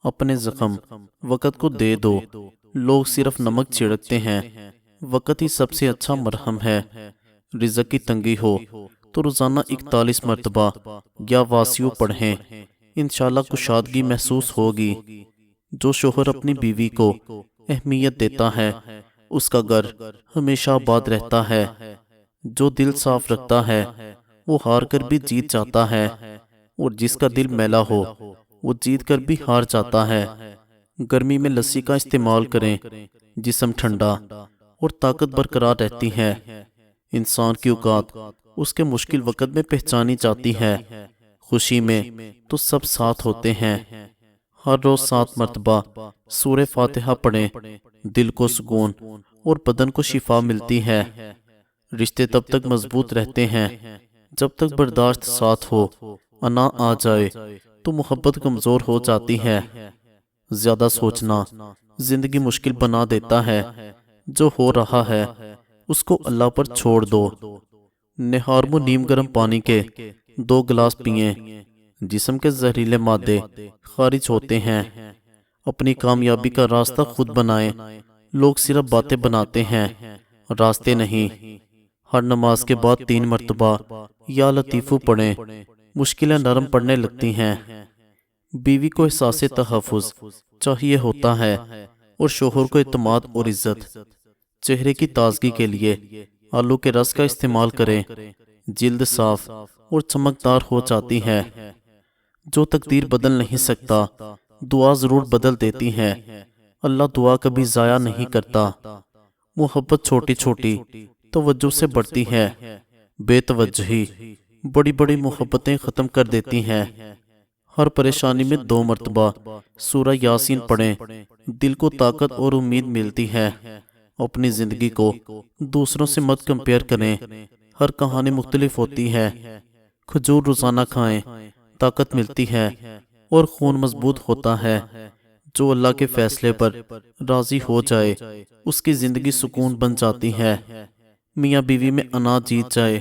اپنے زخم وقت کو دے دو، لوگ صرف نمک چھڑکتے ہیں، وقت ہی سب سے اچھا مرہم ہے۔ رزق کی تنگی ہو تو روزانہ 41 مرتبہ یا واسیو پڑھیں، انشاءاللہ کشادگی محسوس ہوگی۔ جو شوہر اپنی بیوی کو اہمیت دیتا ہے اس کا گھر ہمیشہ آباد رہتا ہے۔ جو دل صاف رکھتا ہے وہ ہار کر بھی جیت جاتا ہے، اور جس کا دل میلا ہو وہ جیت کر بھی ہار جاتا ہے۔ گرمی میں لسی کا استعمال کریں، جسم ٹھنڈا اور طاقت برقرار رہتی ہے۔ انسان کی اوقات اس کے مشکل وقت میں پہچانی جاتی ہے، خوشی میں تو سب ساتھ ہوتے ہیں۔ ہر روز 7 مرتبہ سورہ فاتحہ پڑھیں، دل کو سکون اور بدن کو شفا ملتی ہے۔ رشتے تب تک مضبوط رہتے ہیں جب تک برداشت ساتھ ہو، انا آ جائے تو محبت کمزور ہو جاتی ہے۔ زیادہ سوچنا زندگی مشکل بنا دیتا ہے، جو ہو رہا ہے اس کو اللہ پر چھوڑ دو۔ نہار نیم گرم پانی کے 2 گلاس پئیں، جسم کے زہریلے مادے خارج ہوتے ہیں۔ اپنی کامیابی کا راستہ خود بنائیں، لوگ صرف باتیں بناتے ہیں، راستے نہیں۔ ہر نماز کے بعد 3 مرتبہ یا لطیفو پڑھیں، مشکلیں نرم پڑنے لگتی ہیں۔ بیوی کو احساس تحفظ چاہیے ہوتا ہے اور شوہر کو اعتماد اور عزت۔ چہرے کی تازگی کے لیے آلو کے رس کا استعمال کریں، جلد صاف اور چمکدار ہو جاتی ہے۔ جو تقدیر بدل نہیں سکتا دعا ضرور بدل دیتی ہے۔ اللہ دعا کبھی ضائع نہیں کرتا۔ محبت چھوٹی چھوٹی توجہ سے بڑھتی ہے، بے توجہی بڑی بڑی محبتیں ختم کر دیتی ہیں۔ ہر پریشانی میں 2 مرتبہ سورہ یاسین پڑھیں، دل کو طاقت اور امید ملتی ہے۔ اپنی زندگی کو دوسروں سے مت کمپیئر کریں، ہر کہانی مختلف ہوتی ہے۔ کھجور روزانہ کھائیں، طاقت ملتی ہے اور خون مضبوط ہوتا ہے۔ جو اللہ کے فیصلے پر راضی ہو جائے اس کی زندگی سکون بن جاتی ہے۔ میاں بیوی میں انا جیت جائے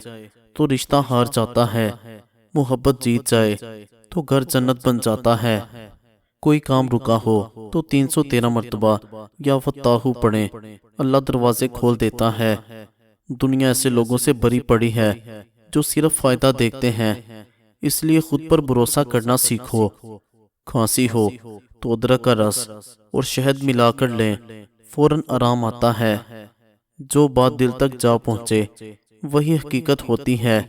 تو رشتہ ہار جاتا ہے، محبت جیت جائے تو گھر جنت بن جاتا ہے۔ کوئی کام رکا ہو تو 313 مرتبہ یا فتاحو پڑھیں، اللہ دروازے کھول دیتا ہے۔ دنیا ایسے لوگوں سے بری پڑی ہے جو صرف فائدہ دیکھتے ہیں، اس لیے خود پر بھروسہ کرنا سیکھو۔ کھانسی ہو تو ادرک کا رس اور شہد ملا کر لیں، فوراً آرام آتا ہے۔ جو بات دل تک جا پہنچے وہی حقیقت ہوتی ہے،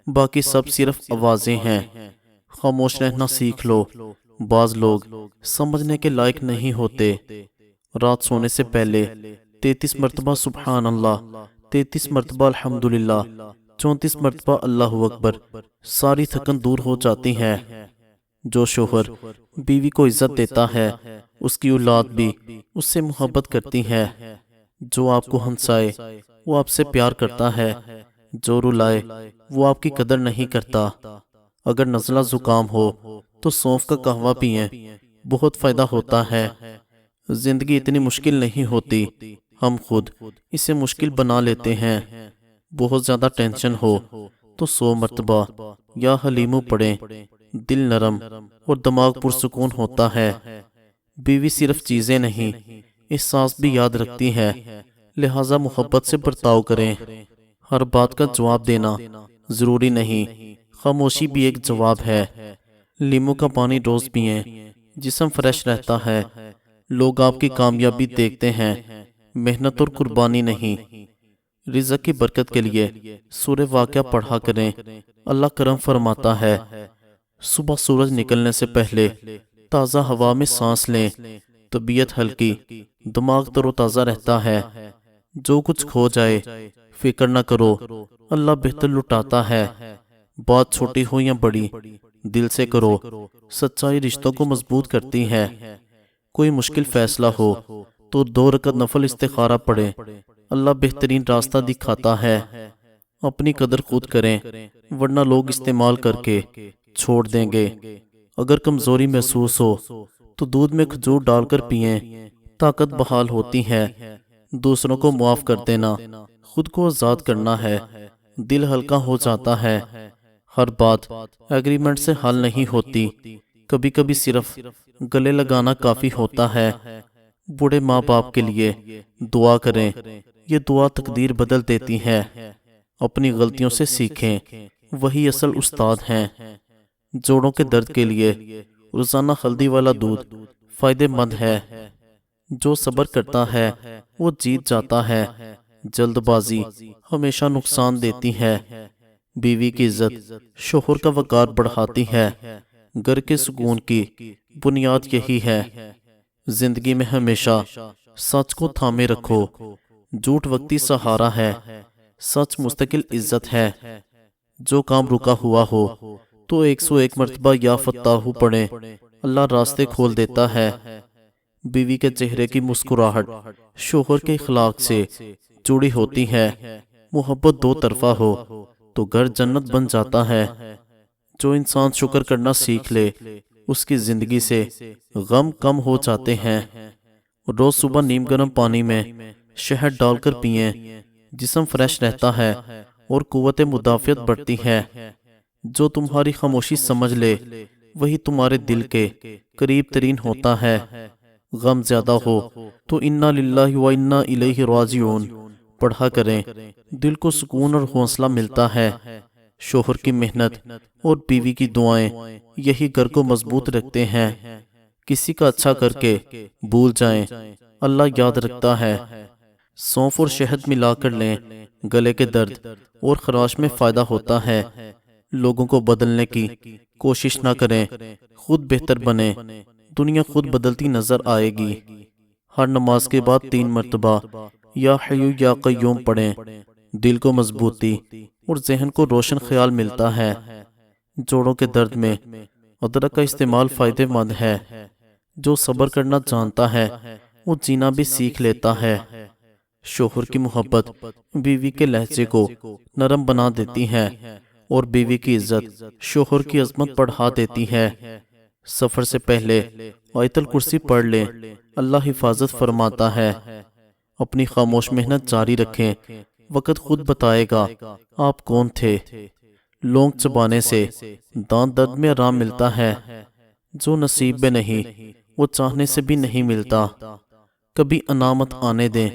باقی سب صرف آوازیں ہیں۔ خاموش رہنا سیکھ لو، بعض لوگ سمجھنے کے لائق نہیں ہوتے۔ رات سونے سے پہلے 33 مرتبہ سبحان اللہ، 33 مرتبہ الحمدللہ، 34 مرتبہ اللہ اکبر، ساری تھکن دور ہو جاتی ہے۔ جو شوہر بیوی کو عزت دیتا ہے اس کی اولاد بھی اس سے محبت کرتی ہے۔ جو آپ کو ہنسائے وہ آپ سے پیار کرتا ہے، جو رلائے وہ آپ کی قدر نہیں کرتا۔ اگر نزلہ زکام ہو تو سونف کا قہوہ پئیں، بہت فائدہ ہوتا ہے۔ زندگی اتنی مشکل نہیں ہوتی، ہم خود اسے مشکل بنا لیتے ہیں۔ بہت زیادہ ٹینشن ہو تو 100 مرتبہ یا حلیمو پڑھیں، دل نرم اور دماغ پرسکون ہوتا ہے۔ بیوی صرف چیزیں نہیں، احساس بھی یاد رکھتی ہے، لہٰذا محبت سے برتاؤ کریں۔ ہر بات کا جواب دینا ضروری نہیں، خاموشی بھی ایک جواب ہے۔ لیمو کا پانی روز پئیں، جسم فریش رہتا ہے۔ لوگ آپ کی کامیابی دیکھتے ہیں، محنت اور قربانی نہیں۔ رزق کی برکت کے لیے سورہ واقعہ پڑھا کریں، اللہ کرم فرماتا ہے۔ صبح سورج نکلنے سے پہلے تازہ ہوا میں سانس لیں، طبیعت ہلکی، دماغ تر و تازہ رہتا ہے۔ جو کچھ کھو جائے فکر نہ کرو، اللہ بہتر لٹاتا ہے۔ بات چھوٹی ہو یا بڑی دل سے کرو، سچائی رشتوں کو مضبوط کرتی ہے۔ کوئی مشکل فیصلہ ہو تو 2 رکعت نفل استخارہ پڑھیں، اللہ بہترین راستہ دکھاتا ہے۔ اپنی قدر خود کریں ورنہ لوگ استعمال کر کے چھوڑ دیں گے۔ اگر کمزوری محسوس ہو تو دودھ میں کھجور ڈال کر پئیں، طاقت بحال ہوتی ہے۔ دوسروں کو معاف کر دینا خود کو آزاد کرنا ہے، دل ہلکا ہو جاتا ہے۔ ہر بات ایگریمنٹ سے حل نہیں ہوتی، کبھی کبھی صرف گلے لگانا کافی ہوتا ہے۔ بوڑھے ماں باپ کے لیے دعا کریں، یہ دعا تقدیر بدل دیتی ہے۔ اپنی غلطیوں سے سیکھیں، وہی اصل استاد ہیں۔ جوڑوں کے درد کے لیے روزانہ ہلدی والا دودھ فائدہ مند ہے۔ جو صبر کرتا ہے وہ جیت جاتا ہے۔ جلد بازی ہمیشہ نقصان دیتی ہے۔ بیوی کی عزت شوہر کا وقار بڑھاتی ہے۔ گھر کے سکون کی بنیاد یہی ہے۔ زندگی میں ہمیشہ سچ کو تھامے رکھو۔ جھوٹ وقتی سہارا ہے، سچ مستقل عزت ہے۔ جو کام رکا ہوا ہو تو 101 مرتبہ یا فتاح پڑھیں، اللہ راستے کھول دیتا ہے۔ بیوی کے چہرے کی مسکراہٹ شوہر کے اخلاق سے جڑی ہوتی ہے۔ محبت دو طرفہ ہو تو گھر جنت بن جاتا ہے۔ جو انسان شکر کرنا سیکھ لے اس کی زندگی سے غم کم ہو جاتے ہیں۔ روز صبح نیم گرم پانی میں شہد ڈال کر پئیں، جسم فریش رہتا ہے اور قوت مدافعت بڑھتی ہے۔ جو تمہاری خاموشی سمجھ لے وہی تمہارے دل کے قریب ترین ہوتا ہے۔ غم زیادہ ہو تو انا للہ و انا الیہ راجعون پڑھا کریں، دل کو سکون اور حوصلہ ملتا ہے۔ شوہر کی محنت اور بیوی کی دعائیں یہی گھر کو مضبوط رکھتے ہیں۔ کسی کا اچھا کر کے بھول جائیں، اللہ یاد رکھتا ہے۔ سونف اور شہد ملا کر لیں، گلے کے درد اور خراش میں فائدہ ہوتا ہے۔ لوگوں کو بدلنے کی کوشش نہ کریں، خود بہتر بنیں، دنیا خود بدلتی نظر آئے گی۔ ہر نماز کے بعد 3 مرتبہ یا حیو یا قیوم پڑھیں، دل کو مضبوطی اور ذہن کو روشن خیال ملتا ہے۔ جوڑوں کے درد میں ادرک کا استعمال فائدہ مند ہے۔ جو صبر کرنا جانتا ہے وہ جینا بھی سیکھ لیتا ہے۔ شوہر کی محبت بیوی کے لہجے کو نرم بنا دیتی ہے اور بیوی کی عزت شوہر کی عظمت بڑھا دیتی ہے۔ سفر سے پہلے آیت الکرسی پڑھ لیں، اللہ حفاظت فرماتا ہے۔ اپنی خاموش محنت جاری رکھیں، وقت خود بتائے گا آپ کون تھے۔ لونگ چبانے سے دانت درد میں آرام ملتا ہے۔ جو نصیب میں نہیں وہ چاہنے سے بھی نہیں ملتا۔ کبھی انامت آنے دیں،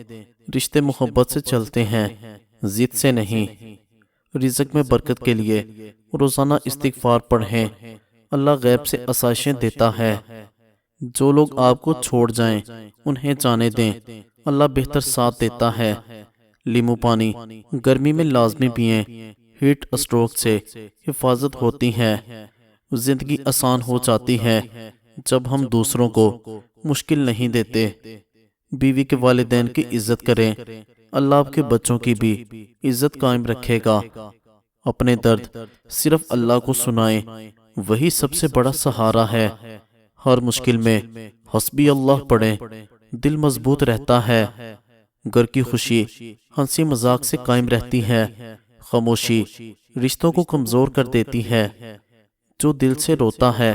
رشتے محبت سے چلتے ہیں، ضد سے نہیں۔ رزق میں برکت کے لیے روزانہ استغفار پڑھیں، اللہ غیب سے آسائشیں دیتا ہے۔ جو لوگ آپ کو چھوڑ جائیں انہیں جانے دیں، اللہ بہتر ساتھ دیتا ہے۔ لیمو پانی گرمی میں لازمی پئیں، ہیٹ اسٹروک سے حفاظت ہوتی ہے۔ زندگی آسان ہو جاتی ہے جب ہم دوسروں کو مشکل نہیں دیتے۔ بیوی کے والدین کی عزت کریں، اللہ آپ کے بچوں کی بھی عزت قائم رکھے گا۔ اپنے درد صرف اللہ کو سنائیں، وہی سب سے بڑا سہارا ہے۔ ہر مشکل میں حسبی اللہ پڑھیں، دل مضبوط رہتا ہے۔ گھر کی خوشی ہنسی مذاق سے قائم رہتی ہے۔ خاموشی رشتوں کو کمزور کر دیتی ہے۔ جو دل سے روتا ہے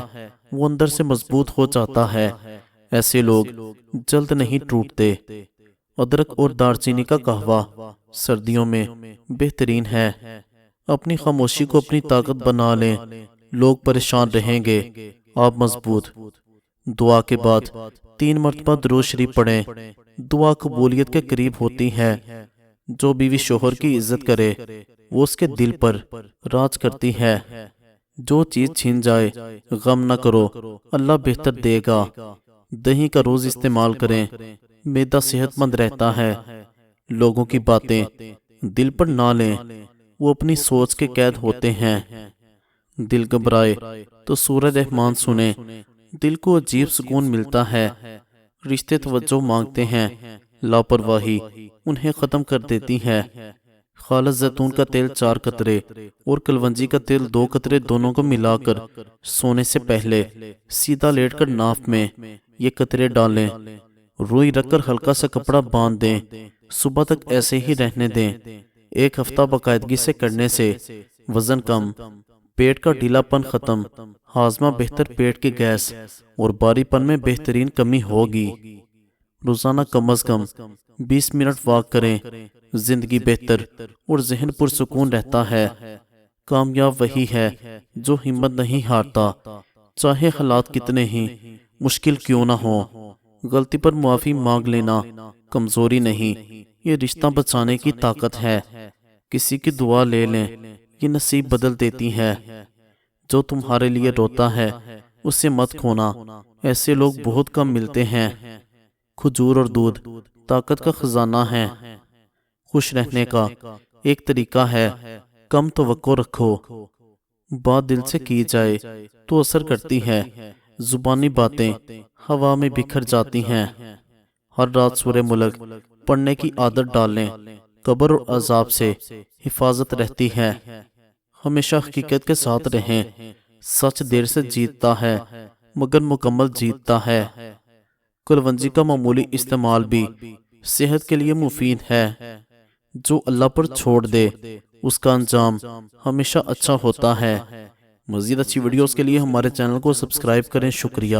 وہ اندر سے مضبوط ہو جاتا ہے۔ ایسے لوگ جلد نہیں ٹوٹتے۔ ادرک اور دارچینی کا قہوہ سردیوں میں بہترین ہے۔ اپنی خاموشی کو اپنی طاقت بنا لیں، لوگ پریشان رہیں گے، آپ مضبوط۔ دعا کے بعد 3 مرتبہ درود شریف پڑھیں، دعا قبولیت کے قریب ہوتی ہے۔ جو بیوی شوہر کی عزت کرے وہ اس کے دل پر راج کرتی ہے۔ جو چیز چھین جائے غم نہ کرو، اللہ بہتر دے گا۔ دہی کا روز استعمال کریں، معدہ صحت مند رہتا ہے۔ لوگوں کی باتیں دل پر نہ لیں، وہ اپنی سوچ کے قید ہوتے ہیں۔ دل گھبرائے تو سورہ رحمان سنیں، دل کو عجیب سکون ملتا ہے۔ رشتے توجہ مانگتے ہیں، لاپرواہی انہیں ختم کر دیتی ہے۔ خالص زیتون کا تیل 4 قطرے اور کلونجی کا تیل 2 قطرے دونوں کو ملا کر سونے سے پہلے سیدھا لیٹ کر ناف میں یہ قطرے ڈالیں، روئی رکھ کر ہلکا سا کپڑا باندھ دیں، صبح تک ایسے ہی رہنے دیں۔ 1 ہفتہ باقاعدگی سے کرنے سے وزن کم، پیٹ کا ڈھیلا پن ختم، ہاضمہ بہتر، پیٹ کی گیس اور باری پن میں بہترین کمی ہوگی۔ روزانہ کم از کم 20 منٹ واک کریں، زندگی بہتر اور ذہن پرسکون رہتا ہے۔ کامیاب وہی ہے جو ہمت نہیں ہارتا، چاہے حالات کتنے ہی مشکل کیوں نہ ہو۔ غلطی پر معافی مانگ لینا کمزوری نہیں، یہ رشتہ بچانے کی طاقت ہے۔ کسی کی دعا لے لیں، یہ نصیب بدل دیتی ہے۔ جو تمہارے لیے روتا ہے اسے مت کھونا، ایسے لوگ بہت کم ملتے ہیں۔ کھجور اور دودھ طاقت کا خزانہ ہے۔ خوش رہنے کا ایک طریقہ ہے، کم توقع رکھو۔ بات دل سے کی جائے تو اثر کرتی ہے، زبانی باتیں ہوا میں بکھر جاتی ہیں۔ ہر رات سورہ ملک پڑھنے کی عادت ڈالیں، قبر اور عذاب سے حفاظت رہتی ہے۔ ہمیشہ حقیقت کے ساتھ رہیں، سچ دیر سے جیتتا ہے مگر مکمل جیتتا ہے۔ کلونجی کا معمولی استعمال بھی صحت کے لیے مفید ہے۔ جو اللہ پر چھوڑ دے اس کا انجام ہمیشہ اچھا ہوتا ہے۔ مزید اچھی ویڈیوز کے لیے ہمارے چینل کو سبسکرائب کریں۔ شکریہ۔